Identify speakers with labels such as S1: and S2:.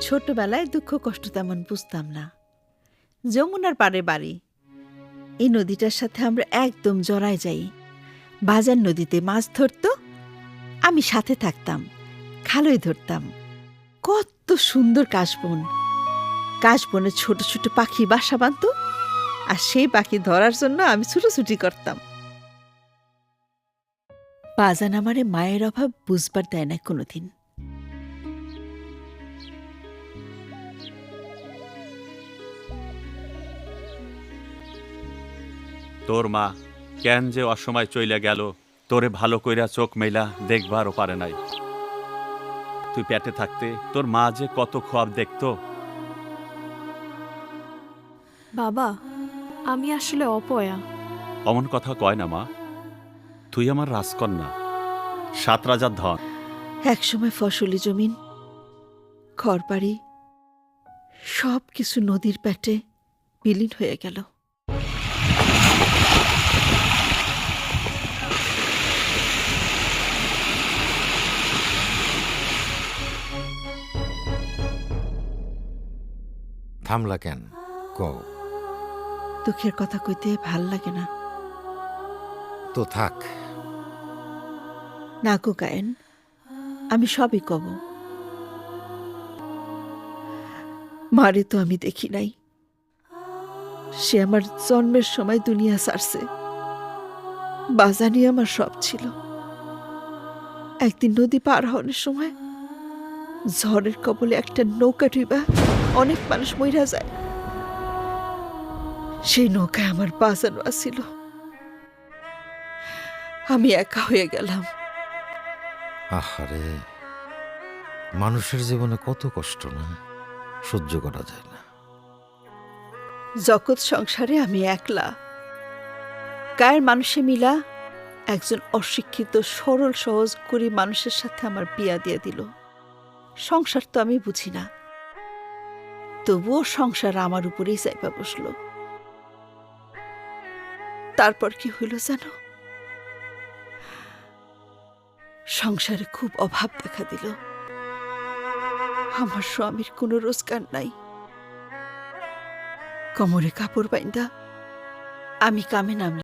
S1: ছোটবেলায় দুঃখ কষ্ট তেমন বুঝতাম না। যমুনার পাড়ে বাড়ি, এই নদীটার সাথে আমরা একদম জড়ায় যাই। বাজার নদীতে মাছ ধরতো, আমি সাথে থাকতাম, খালই ধরতাম। কত সুন্দর কাশবন, কাশবনে ছোট ছোট পাখি বাসা বাঁধত, আর সেই পাখি ধরার জন্য আমি ছুটোছুটি করতাম। বাজান আমারে মায়ের অভাব বুঝবার দেয় না কোনোদিন।
S2: তোর মা কেন যে অসময় চইলা গেল, তোরে ভালো কইরা চোখ মেলা দেখবারও পারে নাই। তুই পেটে থাকতে তোর মা যে কত খোয়াব দেখতো।
S3: বাবা, আমি আসলে অপয়া।
S2: অমন কথা কয় না মা, তুই আমার রাজকন্যা, 7 রাজার ধন।
S1: একসময় ফসলি জমিন, ঘরবাড়ি সব কিছু নদীর পেটে বিলীন হয়ে গেল।
S4: থামলা কেন? কও।
S1: দুঃখের কথা কইতে ভাল লাগে না।
S4: তো থাক।
S1: না গো গায়েন, আমি সবই কব। মারে তো আমি দেখি নাই, সে আমার জন্মের সময় দুনিয়া ছাড়ছে। বাজানি আমার সব ছিল। একদিন নদী পার হওয়ার সময় ঝড়ের কবলে একটা নৌকা ডুবা অনেক মানুষ মইরা যায়। সেই নৌকায় আমার বাজানো ছিল, আমি একা হয়ে গেলাম।
S4: আহারে, মানুষের জীবনে কত কষ্ট না, সহ্য করা যায় না।
S1: জগৎ সংসারে আমি একলা। গায়ের মানুষে মিলা একজন অশিক্ষিত সরল সহজ করি মানুষের সাথে আমার বিয়া দিয়ে দিল। সংসার তো আমি বুঝি না, তবুও সংসার আমার উপরেই চাইপা বসল। তারপর কি হইল জানো? সংসারে খুব অভাব দেখা দিল। আমার স্বামীর কোনো রোজগার নাই। কোমরে কাপড় বাইন্দা আমি কামে নামলাম।